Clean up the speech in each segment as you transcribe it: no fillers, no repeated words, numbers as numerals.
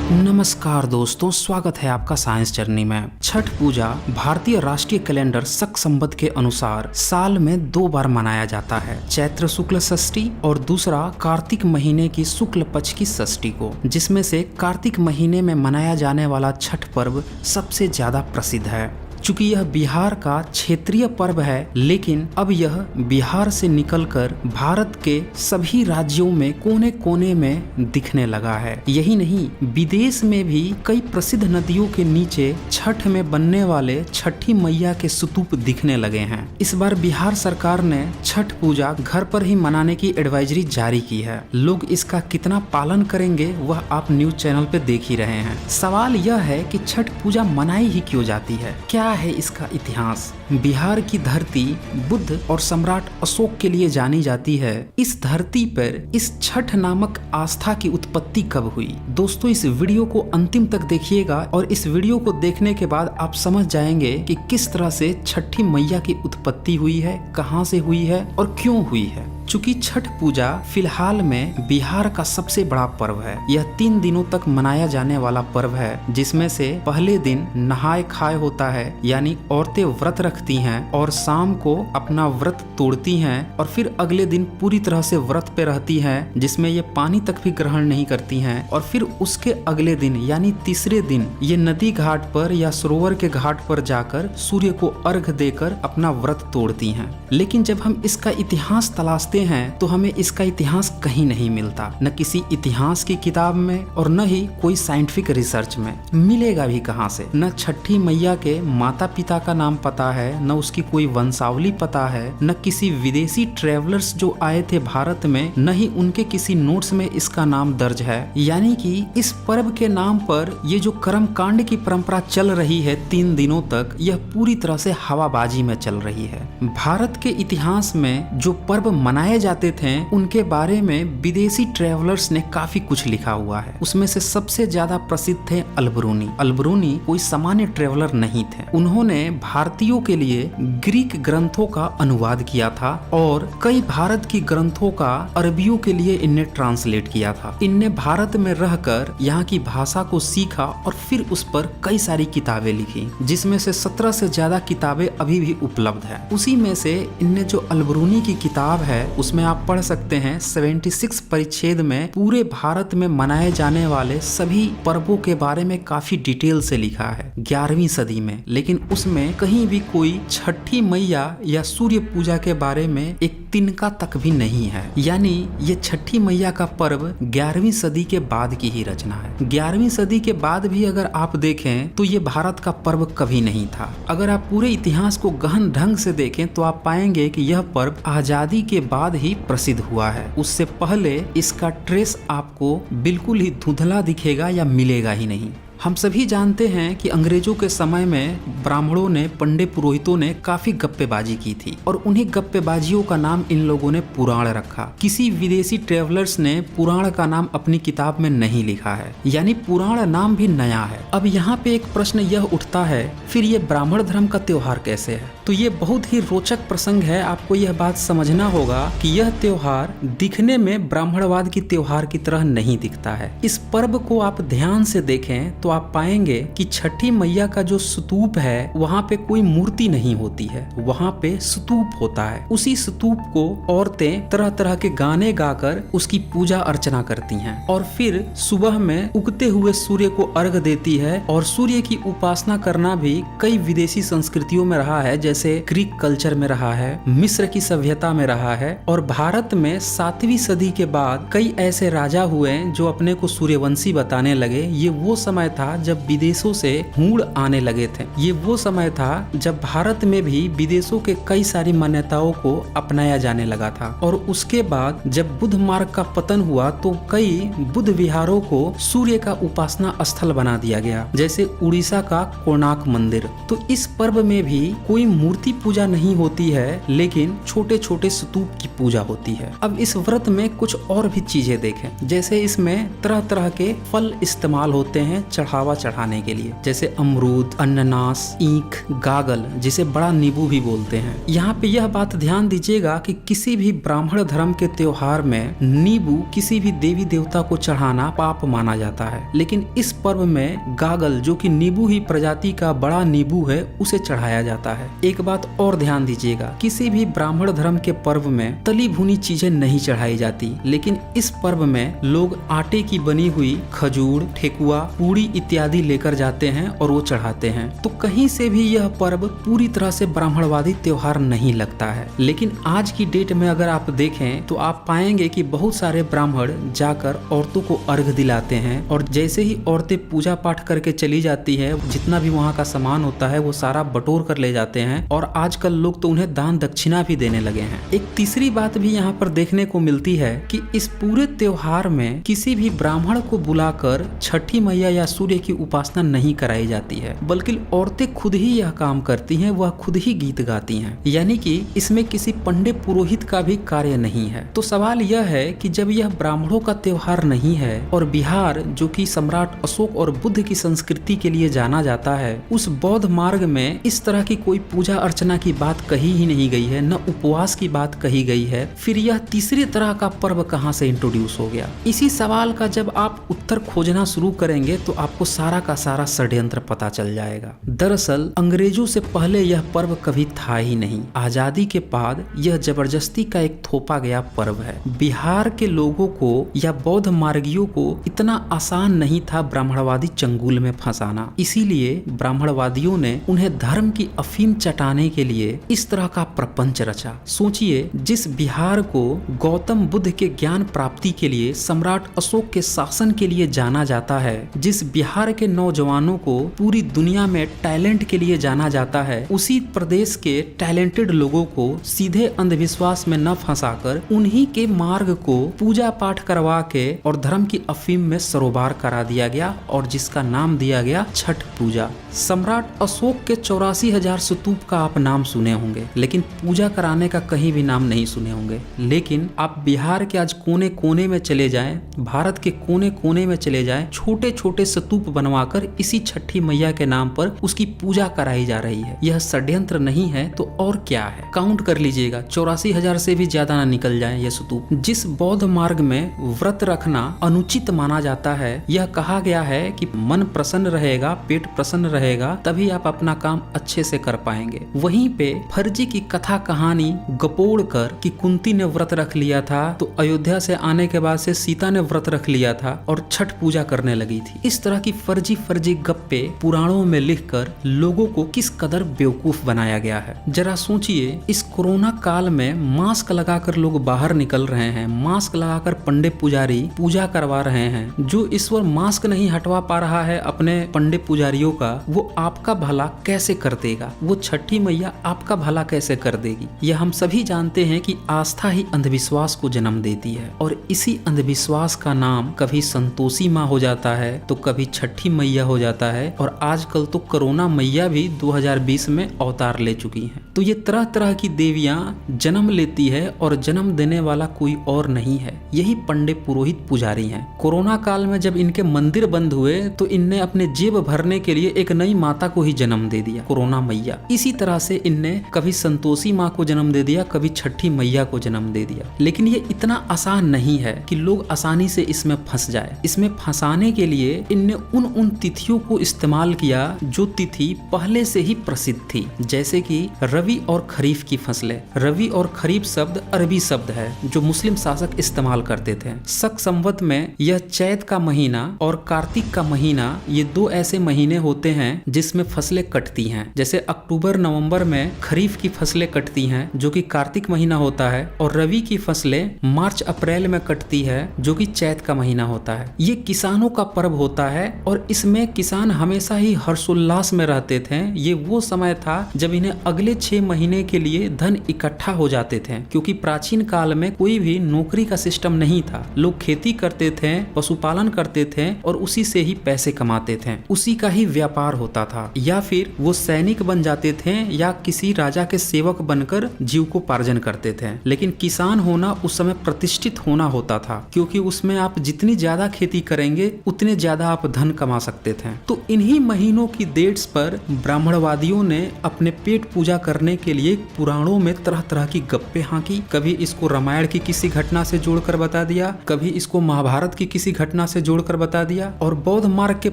नमस्कार दोस्तों, स्वागत है आपका साइंस जर्नी में। छठ पूजा भारतीय राष्ट्रीय कैलेंडर शक संवत के अनुसार साल में 2 बार मनाया जाता है, चैत्र शुक्ल षष्ठी और दूसरा कार्तिक महीने की शुक्ल पक्ष की षष्ठी को, जिसमें से कार्तिक महीने में मनाया जाने वाला छठ पर्व सबसे ज्यादा प्रसिद्ध है। चूंकि यह बिहार का क्षेत्रीय पर्व है, लेकिन अब यह बिहार से निकलकर भारत के सभी राज्यों में कोने कोने में दिखने लगा है। यही नहीं, विदेश में भी कई प्रसिद्ध नदियों के नीचे छठ में बनने वाले छठी मैया के स्तूप दिखने लगे हैं। इस बार बिहार सरकार ने छठ पूजा घर पर ही मनाने की एडवाइजरी जारी की है। लोग इसका कितना पालन करेंगे वह आप न्यूज चैनल पे देख ही रहे हैं। सवाल यह है कि छठ पूजा मनाई ही क्यों जाती है, क्या है इसका इतिहास। बिहार की धरती बुद्ध और सम्राट अशोक के लिए जानी जाती है। इस धरती पर इस छठ नामक आस्था की उत्पत्ति कब हुई? दोस्तों, इस वीडियो को अंतिम तक देखिएगा और इस वीडियो को देखने के बाद आप समझ जाएंगे कि किस तरह से छठी मैया की उत्पत्ति हुई है, कहां से हुई है और क्यों हुई है। चूंकि छठ पूजा फिलहाल में बिहार का सबसे बड़ा पर्व है। यह 3 दिनों तक मनाया जाने वाला पर्व है, जिसमें से पहले दिन नहाय खाए होता है, यानी औरतें व्रत रखती हैं और शाम को अपना व्रत तोड़ती हैं और फिर अगले दिन पूरी तरह से व्रत पे रहती हैं, जिसमें ये पानी तक भी ग्रहण नहीं करती हैं। और फिर उसके अगले दिन यानी तीसरे दिन ये नदी घाट पर या सरोवर के घाट पर जाकर सूर्य को अर्घ देकर अपना व्रत तोड़ती हैं। लेकिन जब हम इसका इतिहास तलाशते हैं तो हमें इसका इतिहास कहीं नहीं मिलता, न किसी इतिहास की किताब में और न ही कोई साइंटिफिक रिसर्च में। मिलेगा भी कहां से? न छठी मैया के माता पिता का नाम पता है, न उसकी कोई वंशावली पता है, न किसी विदेशी ट्रेवलर्स जो आए थे भारत में, न ही उनके किसी नोट्स में इसका नाम दर्ज है। यानी कि इस पर्व के नाम पर ये जो कर्म कांड की परंपरा चल रही है 3 दिनों तक, यह पूरी तरह से हवाबाजी में चल रही है। भारत के इतिहास में जो पर्व मनाए जाते थे उनके बारे में विदेशी ट्रेवलर्स ने काफी कुछ लिखा हुआ है। उसमें से सबसे ज्यादा प्रसिद्ध थे अल-बरूनी। अल-बरूनी कोई सामान्य ट्रेवलर नहीं थे। उन्होंने भारतीयों के लिए ग्रीक ग्रंथों का अनुवाद किया था और कई भारत की ग्रंथों का अरबियों के लिए इनने ट्रांसलेट किया था। इनने भारत में रहकर यहाँ की भाषा को सीखा और फिर उस पर कई सारी किताबें लिखी, जिसमें से 17 से ज्यादा किताबें अभी भी उपलब्ध है। उसी में से इनने जो अल-बरूनी की किताब है उसमें आप पढ़ सकते हैं 76 परिच्छेद में पूरे भारत में मनाए जाने वाले सभी पर्वों के बारे में काफी डिटेल से लिखा है 11वीं सदी में। लेकिन उसमें कहीं भी कोई छठी मैया या सूर्य पूजा के बारे में एक तिनका तक भी नहीं है। यानी ये छठी मैया का पर्व 11वीं सदी के बाद की ही रचना है। 11वीं सदी के बाद भी अगर आप देखें तो ये भारत का पर्व कभी नहीं था। अगर आप पूरे इतिहास को गहन ढंग से देखें तो आप पाएंगे कि यह पर्व आजादी के बाद ही प्रसिद्ध हुआ है। उससे पहले इसका ट्रेस आपको बिल्कुल ही धुंधला दिखेगा या मिलेगा ही नहीं। हम सभी जानते हैं कि अंग्रेजों के समय में ब्राह्मणों ने, पंडित पुरोहितों ने काफी गप्पेबाजी की थी और उन्हीं गप्पेबाजियों का नाम इन लोगों ने पुराण रखा। किसी विदेशी ट्रेवलर्स ने पुराण का नाम अपनी किताब में नहीं लिखा है, यानी पुराण नाम भी नया है। अब यहाँ पे एक प्रश्न यह उठता है, फिर ये ब्राह्मण धर्म का त्योहार कैसे है? तो ये बहुत ही रोचक प्रसंग है। आपको यह बात समझना होगा कि यह त्योहार दिखने में ब्राह्मणवाद की त्योहार की तरह नहीं दिखता है। इस पर्व को आप ध्यान से देखें तो आप पाएंगे कि छठी मैया का जो स्तूप है वहाँ पे कोई मूर्ति नहीं होती है, वहाँ पे स्तूप होता है। उसी स्तूप को औरतें तरह तरह के गाने गाकर उसकी पूजा अर्चना करती हैं और फिर सुबह में उगते हुए सूर्य को अर्घ देती है। और सूर्य की उपासना करना भी कई विदेशी संस्कृतियों में रहा है, जैसे ग्रीक कल्चर में रहा है, मिस्र की सभ्यता में रहा है और भारत में 7वीं सदी के बाद कई ऐसे राजा हुए जो अपने को सूर्यवंशी बताने लगे। ये वो समय था जब विदेशों से हूण आने लगे थे। ये वो समय था जब भारत में भी विदेशों के कई सारी मान्यताओं को अपनाया जाने लगा था। और उसके बाद जब बुद्ध मार्ग का पतन हुआ तो कई बुद्ध विहारों को सूर्य का उपासना स्थल बना दिया गया, जैसे उड़ीसा का कोणार्क मंदिर। तो इस पर्व में भी कोई मूर्ति पूजा नहीं होती है, लेकिन छोटे छोटे स्तूप की पूजा होती है। अब इस व्रत में कुछ और भी चीजें देखें, जैसे इसमें तरह तरह के फल इस्तेमाल होते हैं चढ़ावा चढ़ाने के लिए, जैसे अमरूद, अनानास, ईख, गागल, जिसे बड़ा नींबू भी बोलते हैं। यहाँ पे यह बात ध्यान दीजिएगा कि किसी भी ब्राह्मण धर्म के त्योहार में नींबू किसी भी देवी देवता को चढ़ाना पाप माना जाता है, लेकिन इस पर्व में गागल, जो कि नींबू ही प्रजाति का बड़ा नींबू है, उसे चढ़ाया जाता है। एक बात और ध्यान दीजिएगा, किसी भी ब्राह्मण धर्म के पर्व में तली भुनी चीजें नहीं चढ़ाई जाती, लेकिन इस पर्व में लोग आटे की बनी हुई खजूर, ठेकुआ, पूड़ी इत्यादि लेकर जाते हैं और वो चढ़ाते हैं। तो कहीं से भी यह पर्व पूरी तरह से ब्राह्मणवादी त्योहार नहीं लगता है। लेकिन आज की डेट में अगर आप देखें तो आप पाएंगे कि बहुत सारे ब्राह्मण जाकर औरतों को अर्घ दिलाते हैं, और जैसे ही औरतें पूजा पाठ करके चली जाती है, जितना भी वहाँ का सामान होता है वो सारा बटोर कर ले जाते हैं, और आजकल लोग तो उन्हें दान दक्षिणा भी देने लगे हैं। एक तीसरी बात भी यहाँ पर देखने को मिलती है कि इस पूरे त्योहार में किसी भी ब्राह्मण को बुलाकर छठी मैया या सूर्य की उपासना नहीं कराई जाती है, बल्कि औरतें खुद ही यह काम करती हैं, वह खुद ही गीत गाती हैं। यानी कि इसमें किसी पंडित पुरोहित का भी कार्य नहीं है। तो सवाल यह है कि जब यह ब्राह्मणों का त्योहार नहीं है और बिहार, जो कि सम्राट अशोक और बुद्ध की संस्कृति के लिए जाना जाता है, उस बौद्ध मार्ग में इस तरह की कोई पूजा अर्चना की बात कही ही नहीं गई है, न उपवास की बात कही गई है, फिर यह तीसरी तरह का पर्व कहाँ से इंट्रोड्यूस हो गया? इसी सवाल का जब आप उत्तर खोजना शुरू करेंगे तो आपको सारा का सारा षड्यंत्र पता चल जाएगा। दरअसल अंग्रेजों से पहले यह पर्व कभी था ही नहीं। आजादी के बाद यह जबरदस्ती का एक थोपा गया पर्व है। बिहार के लोगों को या बौद्ध मार्गियों को इतना आसान नहीं था ब्राह्मणवादी चंगुल में फंसाना, इसीलिए ब्राह्मणवादियों ने उन्हें धर्म की अफीम चटाने के लिए इस तरह का प्रपंच रचा। सोचिए, जिस बिहार को गौतम बुद्ध के ज्ञान प्राप्ति के लिए, सम्राट अशोक के शासन के लिए जाना जाता है, जिस बिहार के नौजवानों को पूरी दुनिया में टैलेंट के लिए जाना जाता है, उसी प्रदेश के टैलेंटेड लोगों को सीधे अंधविश्वास में न फंसाकर उन्हीं के मार्ग को पूजा पाठ करवा के और धर्म की अफीम में सरोबार करा दिया गया, और जिसका नाम दिया गया छठ पूजा। सम्राट अशोक के 84,000 स्तूप का आप नाम सुने होंगे, लेकिन पूजा कराने का कहीं भी नाम नहीं सुने होंगे। लेकिन आप बिहार के आज कोने कोने में चले जाएं, भारत के कोने कोने में चले जाएं, छोटे छोटे स्तूप बनवाकर इसी छठी मैया के नाम पर उसकी पूजा कराई जा रही है। यह षड्यंत्र नहीं है तो और क्या है? काउंट कर लीजिएगा, 84,000 से भी ज्यादा ना निकल जाए ये स्तूप। जिस बौद्ध मार्ग में व्रत रखना अनुचित माना जाता है, यह कहा गया है कि मन प्रसन्न रहेगा, पेट प्रसन्न रहेगा, तभी आप अपना काम अच्छे से कर पाएंगे। वहीं पे फर्जी की कथा कहानी गपोड़ कर कि कुंती ने व्रत रख लिया था, तो अयोध्या से आने के बाद से सीता ने व्रत रख लिया था और छठ पूजा करने लगी थी। इस तरह की फर्जी गप्पे पुराणों में लिखकर लोगों को किस कदर बेवकूफ बनाया गया है। जरा सोचिए, इस कोरोना काल में मास्क लगाकर लोग बाहर निकल रहे हैं, मास्क लगाकर पंडित पुजारी पूजा करवा रहे हैं। जो ईश्वर मास्क नहीं हटवा पा रहा है अपने पंडित पुजारियों का, वो आपका भला कैसे कर देगा? वो छठी मैया आपका भला कैसे कर देगी? यह हम सभी जानते हैं कि आस्था ही अंधविश्वास को जन्म देती है, और इसी अंधविश्वास का नाम कभी संतोषी माँ हो जाता है तो कभी छठी मैया हो जाता है, और आजकल तो कोरोना मैया भी 2020 में अवतार ले चुकी हैं। तो ये तरह तरह की देवियां जन्म लेती है, और जन्म देने वाला कोई और नहीं है, यही पंडित पुरोहित पुजारी हैं। कोरोना काल में जब इनके मंदिर बंद हुए तो इनने अपने जेब भरने के लिए एक नई माता को ही जन्म दे दिया, कोरोना मैया। इसी तरह से इनने कभी संतोषी माँ को जन्म दे दिया, कभी छठी मैया को जन्म दे दिया। लेकिन ये इतना आसान नहीं है कि लोग आसानी से इसमें फंस जाए। इसमें फंसाने के लिए इनने उन तिथियों को इस्तेमाल किया जो तिथि पहले से ही प्रसिद्ध थी, जैसे कि रवि और खरीफ की फसलें। रवि और खरीफ शब्द अरबी शब्द है जो मुस्लिम शासक इस्तेमाल करते थे। शक संवत में यह चैत का महीना और कार्तिक का महीना, ये दो ऐसे महीने होते हैं जिसमें फसलें कटती हैं। जैसे अक्टूबर नवंबर में खरीफ की फसलें कटती हैं जो कि कार्तिक महीना होता है, और रवि की फसलें मार्च अप्रैल में कटती है जो कि चैत का महीना होता है। ये किसानों का पर्व होता है और इसमें किसान हमेशा ही हर्षोल्लास में रहते थे। ये वो समय था जब इन्हें अगले 6 महीने के लिए धन इकट्ठा हो जाते थे, क्योंकि प्राचीन काल में कोई भी नौकरी का सिस्टम नहीं था। लोग खेती करते थे, पशुपालन करते थे और उसी से ही पैसे कमाते थे, उसी का ही व्यापार होता था। या फिर वो सैनिक बन जाते थे में या किसी राजा के सेवक बनकर जीविकोपार्जन करते थे। लेकिन किसान होना उस समय प्रतिष्ठित होना होता था, क्योंकि उसमें आप जितनी ज्यादा खेती करेंगे उतने ज्यादा आप धन कमा सकते थे। तो इन्हीं महीनों की डेट्स पर ब्राह्मणवादियों ने अपने पेट पूजा करने के लिए पुराणों में तरह तरह की गप्पे हाँकी। कभी इसको रामायण की किसी घटना से जोड़कर बता दिया, कभी इसको महाभारत की किसी घटना से जोड़कर बता दिया। और बौद्ध मार्ग के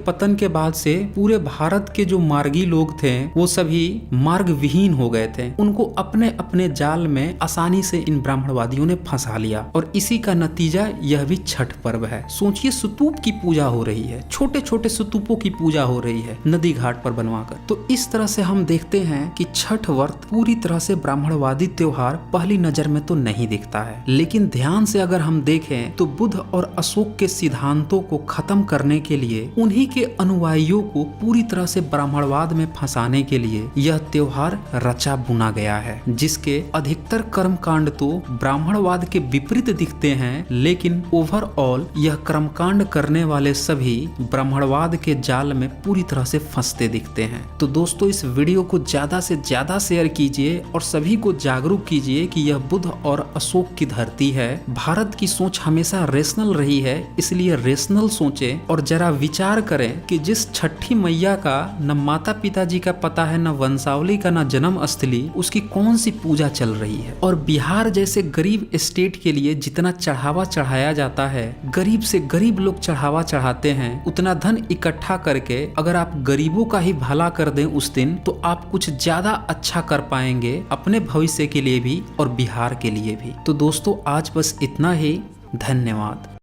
पतन के बाद से पूरे भारत के जो मार्गी लोग थे वो सभी मार्ग विहीन हो गए थे। उनको अपने अपने जाल में आसानी से इन ब्राह्मणवादियों ने फंसा लिया, और इसी का नतीजा यह भी छठ पर्व है। सोचिए, स्तूप की पूजा हो रही है, छोटे छोटे स्तूपों की पूजा हो रही है नदी घाट पर बनवाकर। तो इस तरह से हम देखते हैं कि छठ व्रत पूरी तरह से ब्राह्मणवादी त्योहार पहली नजर में तो नहीं दिखता है, लेकिन ध्यान से अगर हम देखें तो बुद्ध और अशोक के सिद्धांतों को खत्म करने के लिए, उन्हीं के अनुयायियों को पूरी तरह से ब्राह्मणवाद में फंसाने के लिए यह त्योहार रचा बुना गया है, जिसके अधिकतर कर्मकांड तो ब्राह्मणवाद के विपरीत दिखते हैं, लेकिन ओवरऑल यह कर्मकांड करने वाले सभी ब्राह्मणवाद के जाल में पूरी तरह से फंसते दिखते हैं। तो दोस्तों, इस वीडियो को ज्यादा से ज्यादा शेयर कीजिए और सभी को जागरूक कीजिए कि यह बुद्ध और अशोक की धरती है। भारत की सोच हमेशा रेशनल रही है, इसलिए रेशनल सोचें और जरा विचार करें कि जिस छठी मैया का न माता पिताजी का पता है, न वंशावली का, न जन्म स्थली, उसकी कौन सी पूजा चल रही है। और बिहार जैसे गरीब स्टेट के लिए जितना चढ़ावा चढ़ाया जाता है, गरीब से गरीब लोग चढ़ावा चढ़ाते हैं, उतना धन इकट्ठा करके अगर आप गरीबों का ही भला कर दें उस दिन, तो आप कुछ ज्यादा अच्छा कर पाएंगे अपने भविष्य के लिए भी और बिहार के लिए भी। तो दोस्तों, आज बस इतना ही। धन्यवाद।